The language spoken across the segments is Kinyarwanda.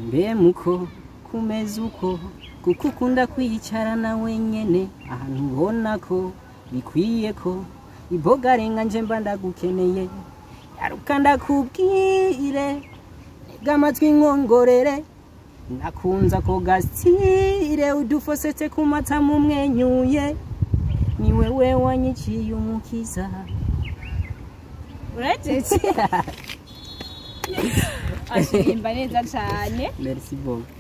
mbe muko kumeza uko kuko ukunda kwicarana wenyene ahantu ubona ko bikwiye ko iboga renga nje mba ndagukeneye yaruka ndakubwire gamatwi nkongorere nakunza ko gastire udufosetse ku mata mu mwenyuye ni wewe wanyiciye umukiza urageze ashimba neza cyane merci beaucoup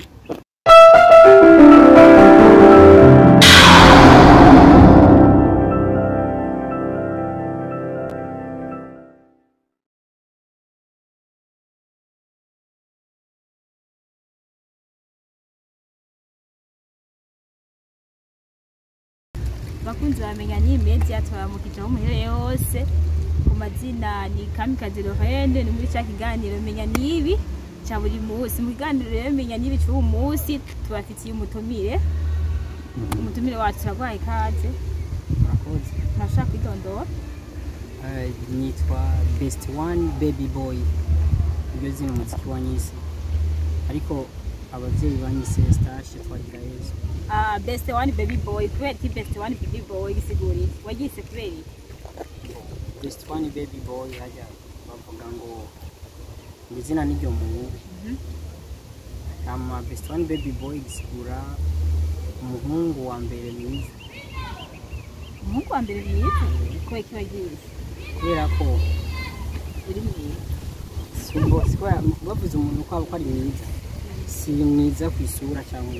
bakunzi bamenya ni media twaramukije aho muhereye hose ku mazina ni Kamikazi Lorraine ni muri cya kiganiro menya nibi cya buri munsi mu kiganiro rero menya nibi cy'uwo munsi tubafitiye umutumire wacu turagwaye ikaze murakoze nashaka kwidondora nitwa Best One Baby Boy ibyo zina umuziki wanyise ariko abavyeyi banyise Stache twagira yezo Best One Baby Boy kubera ki Best One Baby Boy gisiguri wagise kubera Best One Baby Boy haja bavuga ngo izina niryo mu kama Best One Baby Boy gisigura umuhungu wa mbere mwiza ko ikibagiye kubera ko uri mwiza siko bavuze umuntu ko ari mwiza si mwiza ku isura cyangwa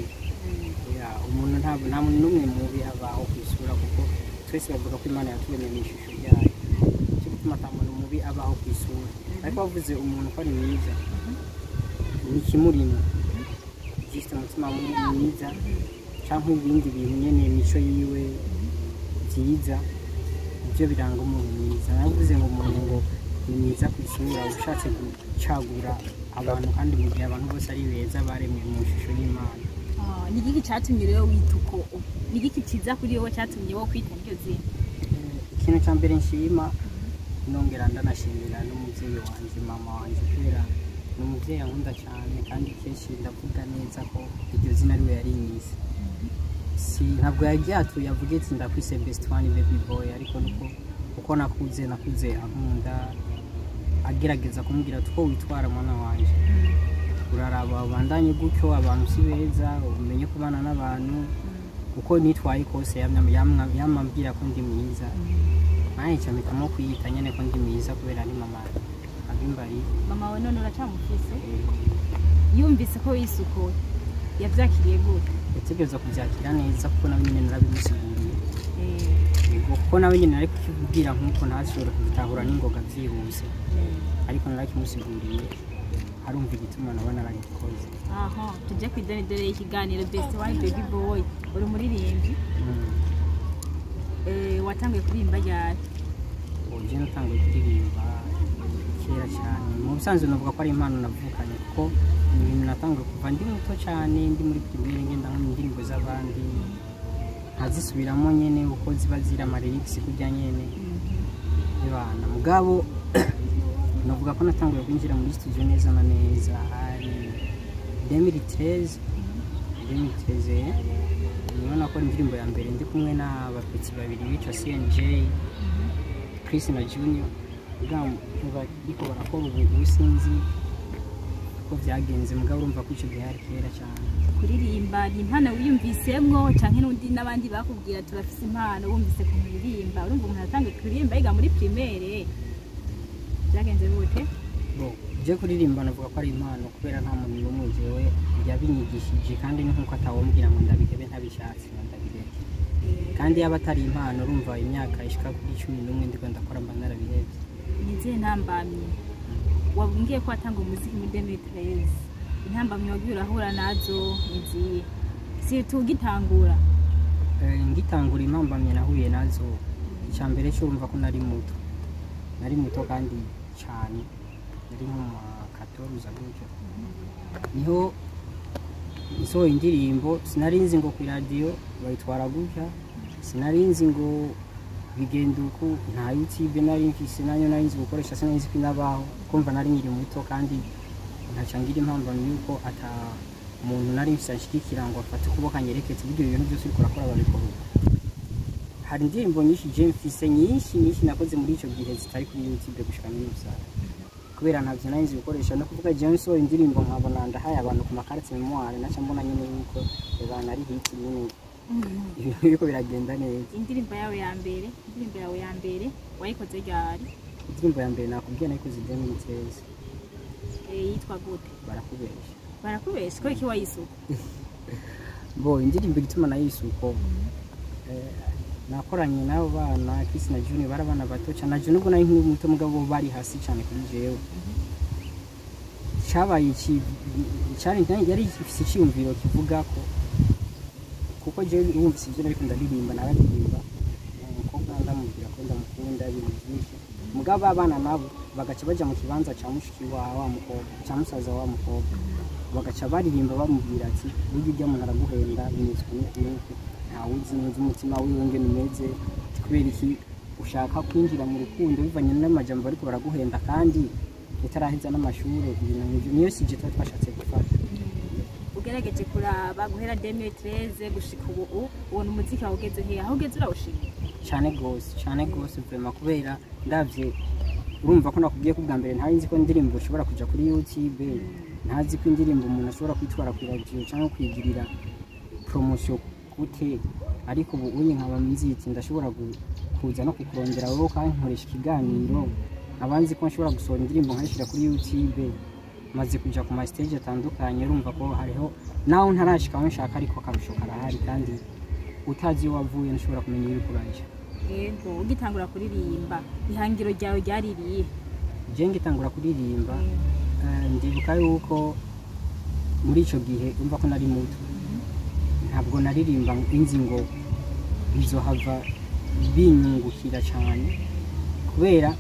umuntu nta muntu n'umwe mubi abaho ku isura kuko twese bavuga ko Imana yaturemye mu ishusho ryayo cyo gutuma nta muntu mubi abaho ku isura ariko bavuze umuntu ko ari mwiza ni kimurimo gifite umutima mwiza cyangwa ibindi bintu nyene imico yiwe byiza ibyo biranga umuntu mwiza navuze ngo umuntu ngo ni mwiza ku isura ushatse gucagura abantu kandi mu gihe abantu bose ari beza baremwe mu ishusho y'Imana ni giki cyatumye rero wituko ni giki kiza kuri wowe cyatumye wo kwita iryo zina ikintu cya mbere nshima nongera ndanashimira n'umuvyeyi wanje mama wanje kubera ni umuvyeyi ankunda cyane kandi kenshi ndavuga neza ko iryo zina ariwe yarinyise si ntabwo yaryatuye avuga ati ndakwise Best One Baby Boy ariko nuko uko nakuze ankunda agerageza kumbwira tuko witwara mwana wanje uraraba bandanye gutyo abantu si beza umenye kubana n'abantu uko nitwaye kose yamambira ko ndi mwiza naye cyane kamo kwiyita nyene ko ndi mwiza kubera ari mama abimbari mama we none uracamufise yumvise ko yisuko yavyakiriye gute yategereza kubyakira neza kuko nawe nyene narabimusiguriye kuko nawe nyene ariko kibwira nkuko ntashobora kubitahura n'ingoga byihuse ariko narakimusiguriye arumva igituma nabona aragikoze tujye kwidani dore ikiganiro Best One Baby Boy uri umuririmbyi watangiye kuririmba ryari uje natangiye kuririmba kera cyane mu bisanzwe navuga ko ari impano navukanye kuko ibintu natangiye kuva ndi muto cyane ndi muri primaire ngenda mu ndirimbo z'abandi nkazisubiramo nyene uko ziba zira lyrics kujya nyene ibana mugabo navuga ko natangiye kwinjira muri studio neza na neza hari 2013 niona ko indirimbo ya mbere ndi kumwe na bapetsi babiri bitwa CNJ Chris na Junior ubwa iko barakora ubu sinzi ko byagenze mugabo urumva ko icyo gihe hari kera cyane kuririmba ni impano wiyumvisemwo canke n'undi n'abandi bakubwira turafise impano wumvise ku kuririmba urumva umuntu atangiye kuririmba yiga muri primaire byagenze gute je kuririmba navuga ko ari impano kubera nta muntu n'umwe jewe yabinyigishije kandi nkuko atawombwira ngo ndabihebe ntabishatse ndabihebe kandi yaba atari impano urumva imyaka ishika kuri 11 ndiko ndakora mba narabihebye nize ntambamye wabungiye ko atanga umuziki muri 2013 intambamye wagiye urahura nazo niziye si tugitangura ngitangura impambamye nahuye nazo icyambere cyo urumva ko nari muto kandi cyane nari nko mu 14 gutyo niho iso indirimbo sinarinzi ngo ku radio bayitwara gutya sinarinzi ngo bigenda uko nta YouTube nari mfise nanyo narinzi gukoresha sinarinzi kwinabaho kumva nari nyiri muto kandi ntacangira impamvu yuko ata umuntu nari mfise ashigikira ngo afate ukuboko anyereketse buryo ibintu byose uriko urakora babikora. Hari indirimbo nyinshi je mfise nyinshi nakoze muri ico gihe zitari kuri YouTube gushika muri Musara. Kubera ntavyo nari nzi gukoresha no kuvuga je nso indirimbo nkabona ndahaye abantu ku makarate memoire naca mbona nyine yuko abantu ari hit nyine. Ibintu biko biragenda neza. Indirimbo yawe ya mbere wayikoze ryari? Indirimbo ya mbere nakubwiye nayikoze 2013. Yitwa gute? Barakubesha ko iki wayisuka? Bo indirimbo gituma nayisuko nakoranye nabo bana Chris na Juni barabana bato cyane na Juni ubwo nayo nk'umuto mugabo bari hasi cyane kuri jewe. Cyabaye cyane yari ifise cyumviro kivuga ko kuko je urumvise ibyo ariko ndaririmba nararirimba ko ndamubwira ko ndamukunda ibintu byinshi mugabo abana nabo bagaca baja mu kibanza cya mushiki wa mukobwa cya musaza wa mukobwa bagaca baririmba bamubwira ati burya ujya umuntu araguhenda binyuzwe n'uko ntawuzi neza umutima wiwe ngene umeze kubera iki ushaka kwinjira mu rukundo bivanye n'amajambo ariko baraguhenda kandi utaraheza n'amashure ibintu niyo sije twashatse gufata. Ugerageje kuraba guhera 2013 gushika ubu ubona umuziki wawugeze he aho ugeze urawushima cyane gose vraiment kubera ndavye urumva ko nakubwiye ko bwa mbere ntari nzi ko indirimbo ushobora kuja kuri YouTube ntazi ko indirimbo umuntu ashobora kwitwara ku radio cyangwa kwigirira promotion gute ariko ubu unyi nkaba muziki ndashobora kuza no kukurondera wowe kandi nkoresha ikiganiro abanzi ko nshobora gusohora indirimbo nkayishira kuri YouTube maze kuja ku ma stage atandukanye urumva ko hariho naho ntarashika aho nshaka ariko karusho karahari kandi utazi wavuye nshobora kumenya ibiri kuraje. Yego ugitangura kuririmba ihangiro ryawe ryaririye? Je ngitangura kuririmba ndibuka yuko muri ico gihe umva ko nari muto ntabwo naririmba inzi ngo bizohava binyungukira cyane kubera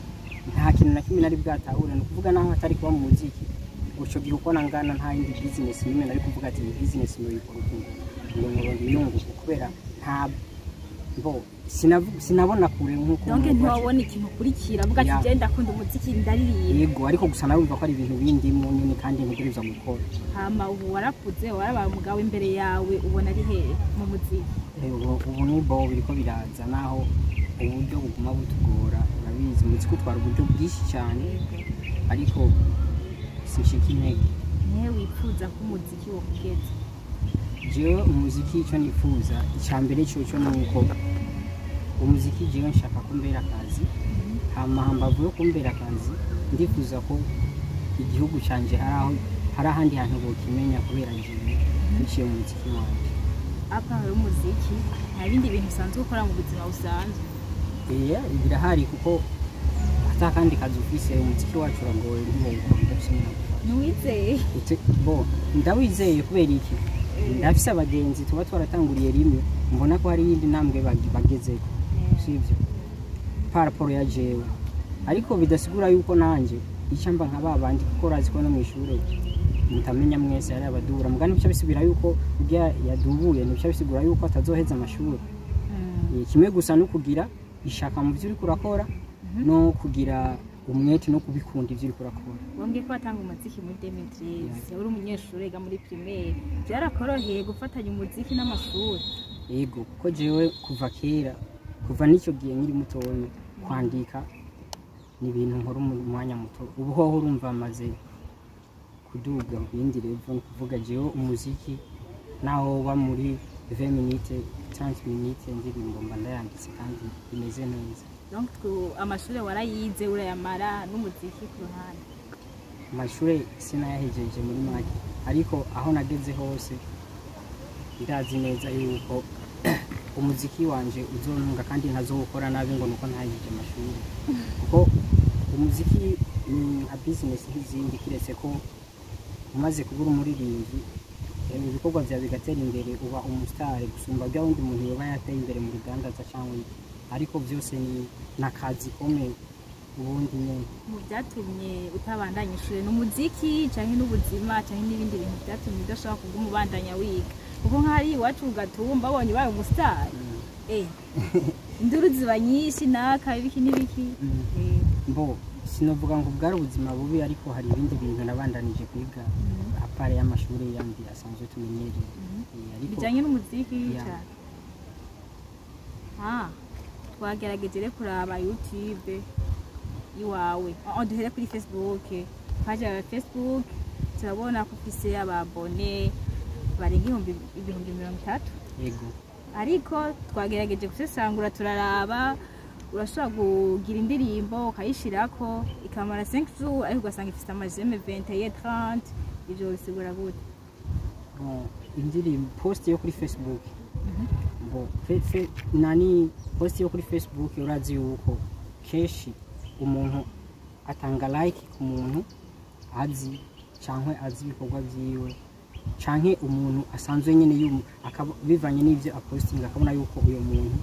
nta kintu na kimwe nari bwatahure no kuvuga naho atari kuba mu muziki uco gihe uko nangana nta indi business nimwe nari kuvuga ati business no yikora ngo nyunguka kubera nta bo sinabona kure nkuko donc ntiwabona ikintu kurikira avuga ati je ndakunda umuziki ndaririye. Yego ariko gusa narumva ko ari ibintu bindi mu nyine kandi ntegereza gukora. Hama ubu warakuze waraba mugabo imbere yawe ubona ari he mu muziki? Ubu ni bo biriko biraza naho uburyo buguma butugora urabizi umuziki utwara uburyo bwinshi cyane ariko sinshika intege. Niwe wifuza ko umuziki wo kugeza? Jewe umuziki icyo nifuza icyambere cyo nuko umuziki jewe nshaka kumbera akazi hambavu yo kumbera akazi ndifuza ko igihugu canje hari ahandi hantu bokimenya kubera jewe biciye mu muziki wanje. Apa umuziki nta bindi bintu usanzwe ukora mu buzima busanzwe? Birahari kuko hata kandi kazi ufise umuziki wacu uragoye ntiwizeye? Bo ndawizeye kubera iki ndafise abagenzi tuba twaratanguriye rimwe mbona ko hari yindi ntambwe bagezeko sivyo paraporo ya jewe ariko bidasigura yuko nanje icyamba nk'ababandi kuko razi ko no mu ishure mutamenya mwese ari abadura mugani bica bisubira yuko ujya yadubuye nibica bisigura yuko atazoheza amashuri. Kimwe gusa no kugira ishaka mu byo uri kurakora no kugira umwete no kubikunda ivyo uri kurakora. Wambwiye ko watanga umuziki muri 2013 uri umunyeshuri ga muri primaire byarakoroheye gufatanya umuziki n'amashuri? Yego kuko jewe kuva kera kuva n'icyo gihe nkiri mutoya kwandika ni ibintu nkora mu mwanya muto ubu ho urumva maze kuduga bindi revo kuvuga jewe umuziki naho wa muri 20 minutes 30 minutes ndirimbo mba ndayanditse kandi imeze neza. Donc amashuri warayize urayamara n'umuziki ku ruhande? Amashuri sinayahejeje muri make ariko aho nageze hose ndazi neza yuko umuziki wanje uzonunga kandi ntazokora nabi ngo nuko ntayihejeje amashuri kuko umuziki ni a business nk'izindi kiretse ko umaze kubura umuririmbyi ibikorwa byawe bigatera imbere uba umustar gusumba bya wundi muntu yoba yateye imbere mu ruganda cyangwa ariko byose ni nakazi komeye ubundi nyene. Mu byatumye utabandanya ishuri n'umuziki canke n'ubuzima canke n'ibindi bintu byatumye udashaka kuguma ubandanya wiga kuko nk'ari iwacu ugatumba abonye baye umustar induru ziba nyinshi naka ibiki n'ibiki mbo sinovuga ngo bwari ubuzima bubi ariko hari ibindi bintu nabandanije kwiga apare y'amashuri yandi asanzwe tumenyereye ariko bijyanye n'umuziki cyane. Twagerageje rero kuraba YouTube iwawe, duhere kuri Facebook, page ya Facebook turabona ko ufise ababone barenga ibihumbi 30. Yego. Ariko twagerageje gusesangura turaraba urashobora kugira indirimbo ukayishirako ikamara 5 jours ariko ugasanga ifite amajeme 21 30, ivyo bisigura gute? Indirimbo post yo kuri Facebook nani post yo kuri Facebook urazi yuko keshi umuntu atanga like ku muntu azi canke azi ibikorwa vyiwe canke umuntu asanzwe nyene bivanye n'ivyo apostinga akabona yuko uyo muntu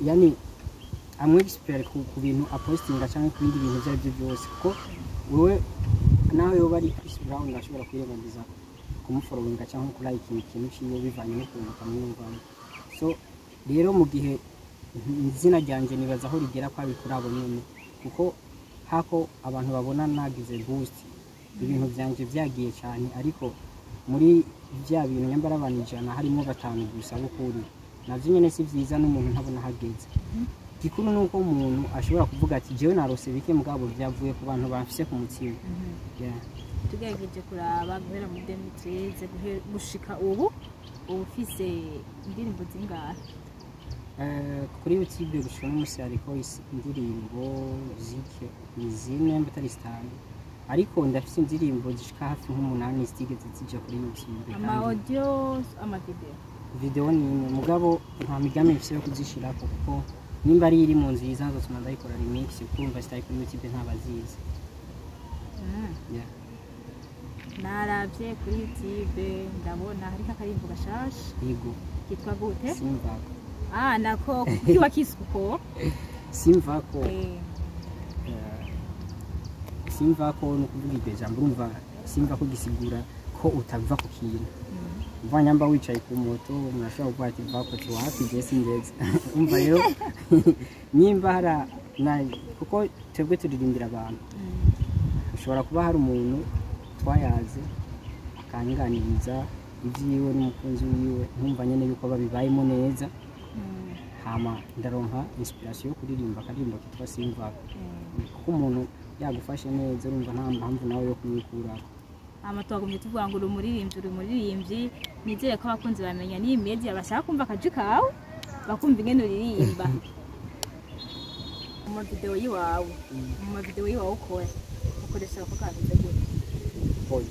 yani expert ku bintu apostinga canke ku bindi bintu vyarivyo byose ko wewe nawe yoba ari Chris Brown ashobora kwirengagiza kumufollowinga cyangwa ku like ikintu ciwe bivanye n'ukuntu kamwumva. So rero mu gihe izina ryanje nibaza aho rigera kwa bikuri abo nyene kuko hako abantu babona nagize boost ibintu byanje byagiye cyane ariko muri bya bintu nyambara abantu 100 harimo 5 gusa bukuri navyo nyene si vyiza n'umuntu ntabona hageze. Gikuru nuko umuntu ashobora kuvuga ati jewe narose bike mugabo byavuye ku bantu bafise ku mutima. Tugerageje kuraba guhera mu 2013 gushika ubu ufise indirimbo zingahe? Kuri YouTube gushika n'umusi ariko indirimbo zike izine mbatari style ariko ndafise indirimbo zishika hafi nk'umunani zigeze zija kuri YouTube. Ama audio ama video ni mugabo nta migambi mfise yo kuzishira kuko nimba ari iri mu nziza nzotuma ndayikora remix kumva sitari kuri YouTube ntabazizi. Naravye kuri YouTube ndabona hari akarimbo gashasha. Yego. Kitwa gute? Simvako. Nako kiwa kisuko. Simvako. Simvako no kuvuga ijambo urumva simvako gisigura ko utava ku kintu. Vanyamba wicaye ku moto murashobora kuvuga ati vako cyo hafi Jesse ngeze. Umva rero nimba hara kuko twebwe turirimbira abantu. Ushobora kuba hari umuntu twayaze akanganiriza ivyiwe n'umukunzi wiwe ntumva nyene yuko babibayemo neza hama ndaronka inspiration yo kuririmba akarimbo kitwa Simvako kuko umuntu yagufashe neza urumva nta mpamvu nawe yo kumikura. Twagumye tuvuga ngo umuririmbyi nizere ko abakunzi bamenya ni media bashaka kumva akaji kawe bakumva ingene uririmba. Mu video yiwawe ukora ukoresha ko kabize gute?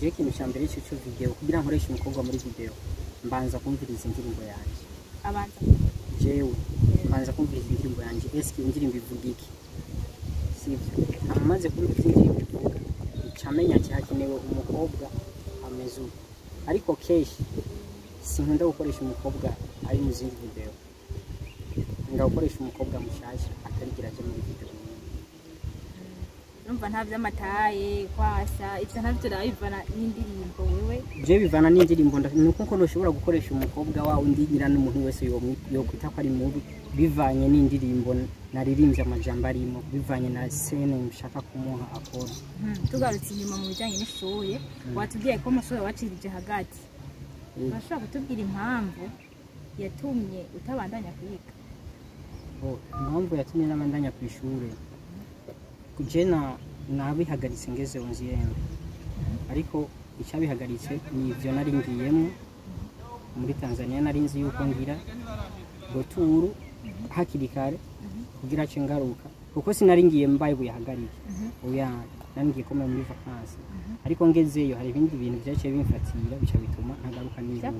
Je kintu cyambere cyo video kugira nkoresha umukobwa muri video mbanza kumviriza indirimbo yanje. Jewe mbanza kumviriza indirimbo yanje eski indirimbo ivuga iki sivyo amaze kumviriza indirimbo ivuga icamenya cyakenewe umukobwa amezu ariko keshi sinkunda gukoresha umukobwa ari mu zindi video ndakoresha umukobwa mushasha atarigira je muri video. Numva nta vy'amataye kwasa ivyo ntavyo urabivana n'indirimbo wewe? Je bivana n'indirimbo nuko ko noshobora gukoresha umukobwa wawe ndigira n'umuntu wese yo kwita ko ari mubi bivanye n'indirimbo naririmbye amajambo arimo bivanye na scene mshaka kumuha akora. Tugarutse inyuma mu bijanye n'ishoye watubwiye ko amashoye wacirije hagati. Urashobora kutubwira impamvu yatumye utabandanya kwiga? Impamvu yatumye nabandanya ku ishure kujena nabihagaritse ngeze 11 ariko icyabihagaritse ni ivyo nari ngiyemo muri Tanzania nari nzi yuko ngira goturu hakiri kare kugira cyo ngaruka kuko sinari ngiye mbaye buyahagarike oya nangiye ko muri vacances ariko ngezeyo hari ibindi bintu byaciye bimfatira bica bituma ntagaruka n'izo.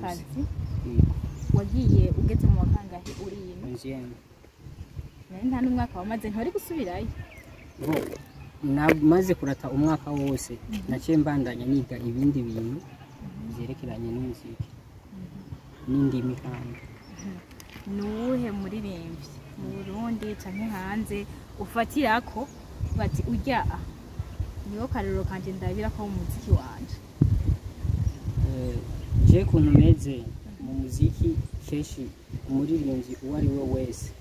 Wagiye ugeze mu wakangahe uri ino? 11. Nta n'umwaka wamaze ntari gusubirayo? Maze kurata umwaka wose naciye mbandanya niga ibindi bintu byerekeranye n'umuziki n'indimi kandi. Nuhe muririmbyi mu Burundi canke hanze ufatirako bati urya niyo karero kanje ndabira ko mu muziki wanje? Je kuntu meze mu muziki keshi umuririmbyi uwo ari we wese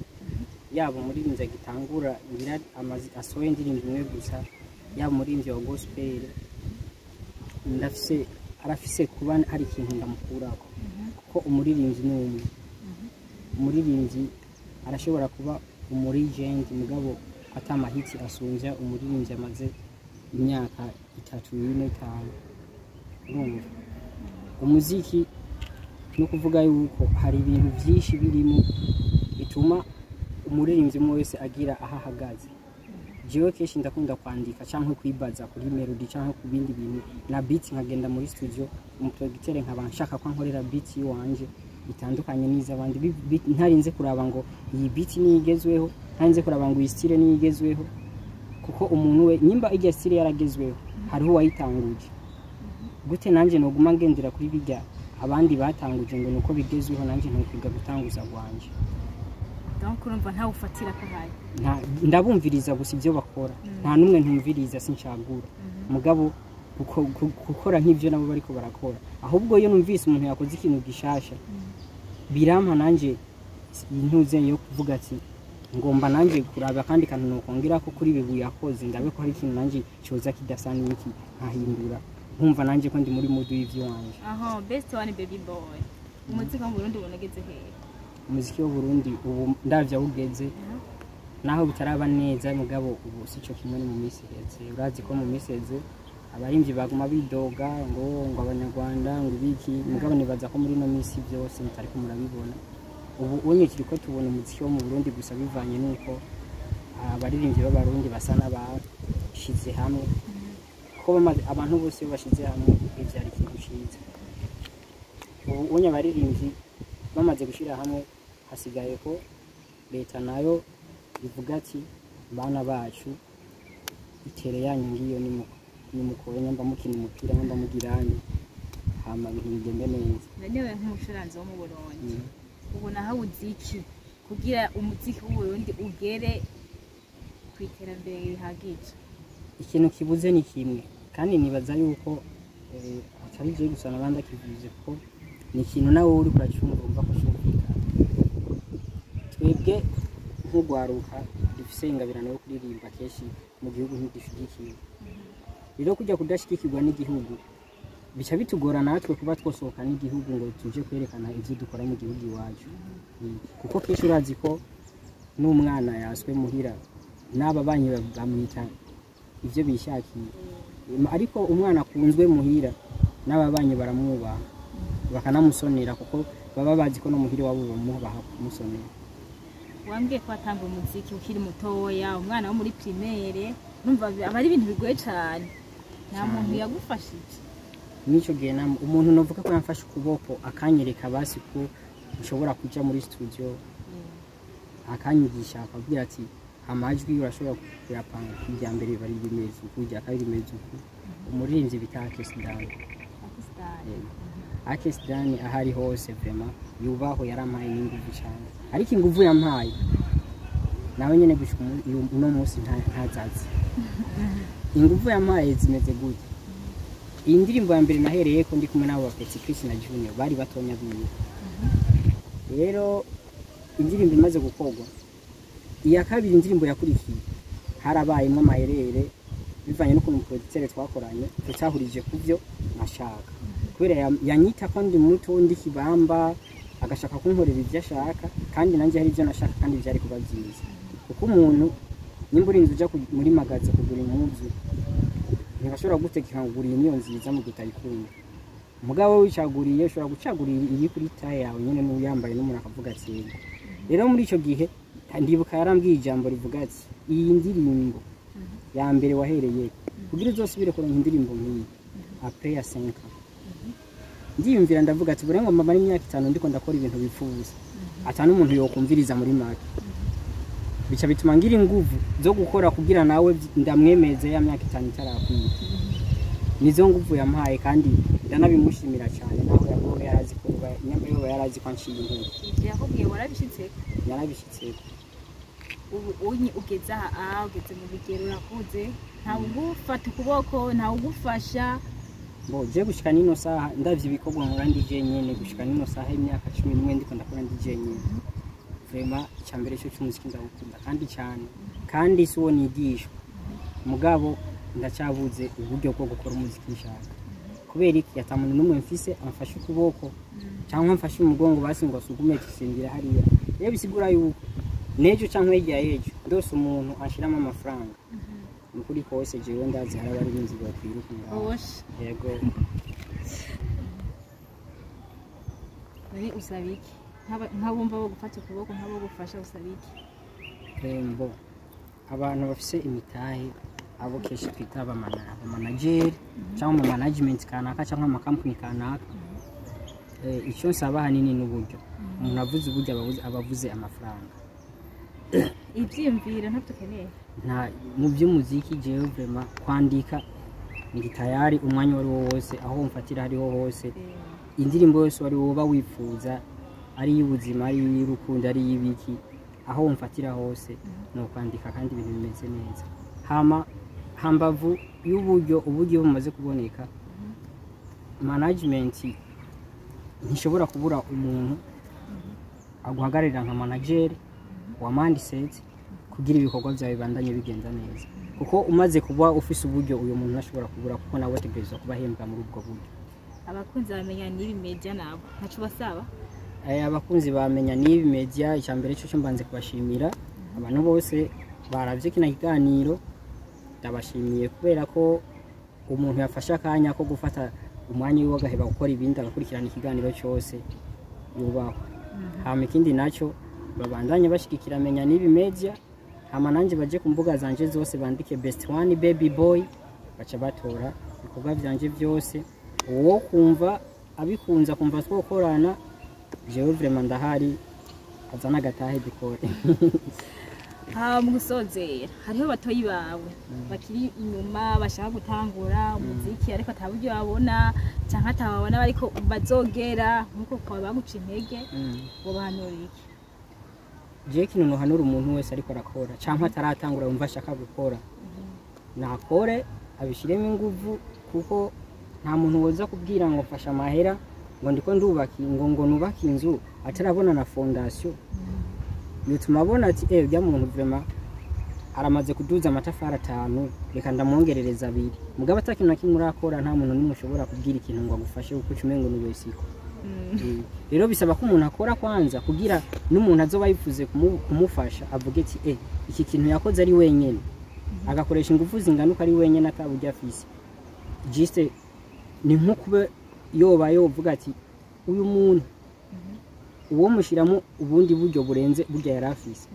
yaba umuririmbyi agitangura ngira asohoye indirimbo imwe gusa, yaba umuririmbyi wa gospel arafise kuba hari ikintu ndamukurako, kuko umuririmbyi ni umwe. Umuririmbyi arashobora kuba umuregent mugabo atamahitsi asunja umuririmbyi amaze imyaka 3, 4, 5. Urumva umuziki no kuvuga yuko hari ibintu byinshi birimo bituma umuririmbyi umwe wese agira aho ahagaze. Jewe kenshi ndakunda kwandika cyangwa kwibaza kuri melody cyangwa ku bindi bintu na beat, nkagenda muri studio umuproducteur nkabanshaka ko nkorera beat wanje bitandukanye n'izabandi, ntarinze kuraba ngo iyi beat ni igezweho, ntarinze kuraba ngo iyi style ni igezweho, kuko umuntu we nyimba ijya style yaragezweho hariho wayitanguje gute, nanje noguma ngendera kuri bijya abandi batanguje ngo nuko bigezweho, nanje ntukwiga gutanguza gwanje. Donc urumva nta ufatira ko hayi, ndabumviriza gusa ibyo bakora, nta numwe ntumviriza sinshagura mugabo gukora nk'ibyo nabo bariko barakora. Ahubwo iyo numvise umuntu yakoze ikintu gishasha birampa nanje intuze yo kuvuga ati ngomba nanje kuraba kandi kantu nokongera ko kuri bibu yakoze, ndabe ko hari ikintu nanje cyoza kidasana n'iki nkahindura, nkumva nanje ko ndi muri mood y'ivyo wanje. Best one baby boy. Umuziki wa Burundi ubonageze hehe? Umuziki wa Burundi ubu ndavya ugeze naho bitaraba neza mugabo ubu sico kimwe mu misi heze. Urazi ko mu misi heze abarimvyi baguma bidoga ngo abanyarwanda ngo biki, mugabo nibaza ko muri no misi byose mutari ko murabibona. Ubu unye kiriko tubona umuziki wo mu Burundi gusa bivanye nuko abaririmvyi b'abarundi basa n'abashize hamwe, ko abantu bose bashize hamwe ivyari ikintu ciza. Ubu unye abaririmvyi bamaze gushira hamwe, hasigaye ko leta nayo ivuga ati bana bacu itere yanyu ngiyo ni mukore nyamba mukina umupira nyamba mugiranye hama ibintu bigende neza. Nanewe nk'umucuranzi wo mu Burundi ubona aho uziki kugira umuziki w'u Burundi ugere kwiterambere rihagije. Ikintu kibuze ni kimwe, kandi nibaza yuko atari je gusa nabandi akivuze ko ni ikintu nawe uri kuracunga umva ko shobika. Twebwe nk'ugwaruka dufise ingabirano yo kuririmba keshi mu gihugu ntidushigikiye. Rero kujya kudashikikirwa n'igihugu bica bitugora natwe kuba twosohoka n'igihugu ngo tuje kwerekana ivyo dukora mu gihugu iwacu, kuko keshi urazi ko n'umwana yaswe muhira n'aba banyi bamwita ivyo bishakiye, ariko umwana kunzwe muhira n'aba banyi baramwubaha bakanamusonera kuko baba bazi ko no muhira wabo bamubaha kumusonera. Wambwiye ko atanga umuziki ukiri mutoya, umwana wo muri primaire, numva abari ibintu bigoye cyane. Nta muntu yagufashije nico gihe umuntu novuga ko yamfashe ukuboko akanyereka basi ko nshobora kuja muri studio, akanyigisha akabwira ati amajwi urashobora kuyapanga kujya mbere bari bimeze kujya kabiri bimeze uko. Umuririmbyi bita Akesdani ahari hose vraiment yubaho yarampaye n'inguvu cyane, ariko inguvu yampaye nawe nyene gushika uno munsi ntazazi. Inguvu yampaye zimeze gute? Iyi ndirimbo ya mbere nahereye ko ndi kumwe nabo bafite Chris na Junior bari batonya biwe. Rero indirimbo imaze gukorwa, iya kabiri indirimbo yakurikiye harabayemo amaherere bivanye no kuntu producer twakoranye tutahurije kuvyo nashaka, kubera yanyita ko ndi muto ndi kibamba agashaka kunkorera ivyo ashaka, kandi nanje hari ivyo nashaka kandi byari kuba byiza. Kuko umuntu nimba urinze uja muri magaze kugura impuzu ntibashobora gutegeka kugura iyo nziza mu gutayikunda, mugabo wicaguriye ushobora gucagurira iri kuri taye yawe nyene n'uyambaye n'umuntu akavuga ati. Rero muri ico gihe ndibuka yarambwiye ijambo rivuga ati iyi ndirimbo ya mbere wahereye kugira uzosubire kuronka indirimbo nk'iyi après ya 5 ans. Ndiyumvira ndavuga ati burengo mama ari imyaka 5 ndiko ndakora ibintu bifuza atanu umuntu yokumviriza muri make, bica bituma ngira inguvu zo gukora kugira nawe ndamwemeze ya myaka 5 itarakwiye. Nizo nguvu yampaye kandi ndanabimushimira cyane, naho yakobe yarazi ko nyambe yarazi ko nshiye inkuru. Yakubwiye warabishitse? Yarabishitse. Ubu ugeze aha ugeze mu bigero urakuze, nta ugufata ukuboko nta ugufasha. Bo je gushika nino saha ndavye ibikorwa nkora ndi je nyene, gushika nino saha imyaka 11 ndiko ndakora ndi je nyene. vraiment icyambere cyo cy'umuziki ndawukunda kandi cyane kandi si uwo nigishwa mugabo ndacyabuze uburyo bwo gukora umuziki nshaka kubera iki yatamuntu n'umwe mfise amfashe ukuboko cyangwa mfashe umugongo basi ngo asugume kisingira hariya rero bisigura yuko nejo cyangwa hirya yejo ndose umuntu ashiramo amafaranga mukuri kose jewe ndazi hari abari binzi bakwiruka yego bari usabiki nkabumva bo gufata ukuboko nkabo gufasha usabiki rembo abantu bafise imitahe abo keshi twita manager cyangwa mu management kanaka cyangwa mu company kanaka icyo nsaba hanini n'uburyo umuntu avuze uburyo abavuze amafaranga ibyiyumvira ntabyo ukeneye nta mu by'umuziki jewe vraiment kwandika ndi tayari umwanya wari wose aho mfatira hariho hose indirimbo yose wari woba wifuza ari y'ubuzima ari y'urukundo ari y'ibiki aho mfatira hose no kwandika kandi ibintu bimeze neza hambavu y'uburyo bumaze kuboneka management ntishobora kubura umuntu aguhagararira nka manager wa mindset kugira ibikorwa byawe bibandanye bigenda neza kuko umaze kuba ufise uburyo uyu muntu ashobora kubura kuko nawe ategerezwa kuba ahembwa muri ubwo buryo abakunzi bamenya n'ibi media nabo ntacu basaba abakunzi bamenya n'ibi media icyambere cyo mbanze kubashimira abantu bose baravye kina kiganiro ndabashimiye kubera ko umuntu yafasha akanya ko gufata umwanya wiwe agaheba gukora ibindi agakurikirana ikiganiro cyose yubaho hama ikindi nacyo babandanye bashikikira menya n'ibi media hama nanje baje ku mbuga zanje zose bandike best one baby boy baca batora ibikorwa byanje byose uwo kumva abikunza kumva twokorana jewe vraiment ndahari azana gatahe dikore mu gusozera hariho batoyi bawe bakiri inyuma bashaka gutangura umuziki ariko ataburyo babona cyangwa atababona ariko bazogera nkuko kwa baguca intege bo bahanura iki je kintu hanura umuntu wese ariko arakora cyangwa ataratangura yumva ashaka gukora nakore abishiremo inguvu kuko nta muntu woza kubwira ngo mfasha amahera ngo ndiko ndubaki ngo nubaki inzu atarabona na fondation yutuma abona ati bya muntu vraiment aramaze kuduza amatafari 5 reka ndamwongerereza 2 mugabo atakintu nakimwe urakora nta muntu nimwe ushobora kubwira ikintu ngo agufashe uko cumengo n'ubesiko rero bisaba ko umuntu akora kwanza kugira n'umuntu azoba yifuze kumufasha avuge ati iki kintu yakoze ari wenyene agakoresha ingufu zinganuka ari wenyene atabujya afise juste ni nko kuba yovuga ati uyu muntu uwo mushiramo ubundi buryo burenze burya yarafise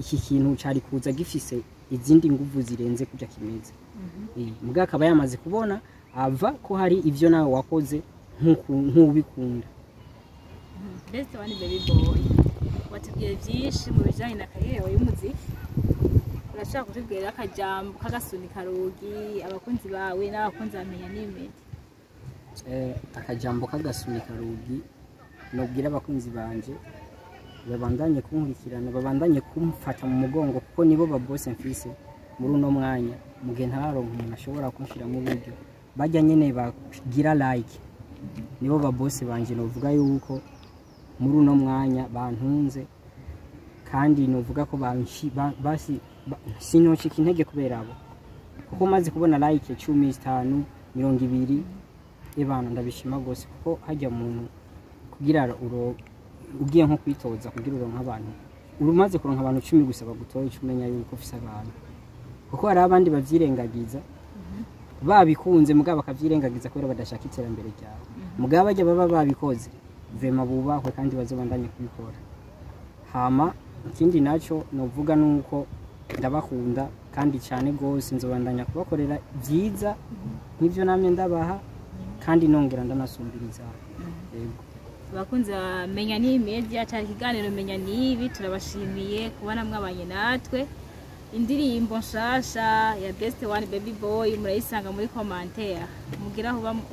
iki kintu cyari kuza gifise izindi nguvu zirenze kujya kimeze muga akaba yamaze kubona ava ko hari ivyo nawe wakoze nk'ubikunda best one baby boy watubwiye byinshi mu bijanye na kariyeri y'umuziki urashaka kutubwira akajambo kagasuni karugi abakunzi bawe n'abakunzi bamenya n'imedi akajambo kagasuni karugi nobwira abakunzi banje babandanye kunkurikirana babandanye kumfata mu mugongo kuko nibo babose mfise muri uno mwanya mugihe ntaronka umuntu ashobora kunshira mu buryo bajya nyene bagira like nibo babose banje novuga yuko muri uno mwanya bantunze kandi novuga ko basi sinocika intege kubera abo kuko maze kubona like 10 5 20 ebana ndabishima gose kuko hajya umuntu kugira ugiye nko kwitoza kugira uronka abantu urumaze kuronka abantu 10 gusa bagutoye umenya yuko ufise abantu kuko hari abandi bavyirengagiza babikunze mugabo bakavyirengagiza kubera badashaka iterambere ryawe mugabo bajya baba babikoze vraiment bubahwe kandi bazobandanye kubikora hama ikindi naco novuga nuko ndabakunda kandi cyane gose nzobandanya kubakorera byiza nivyo namye ndabaha kandi nongera ndanasumbiriza yego bakunze menya ni media cyari kiganiro menya nibi turabashimiye kubona mwabanye natwe indirimbo nshasha ya best one baby boy murayisanga muri commentaire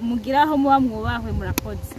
mugiraho muba mwubahwe murakoze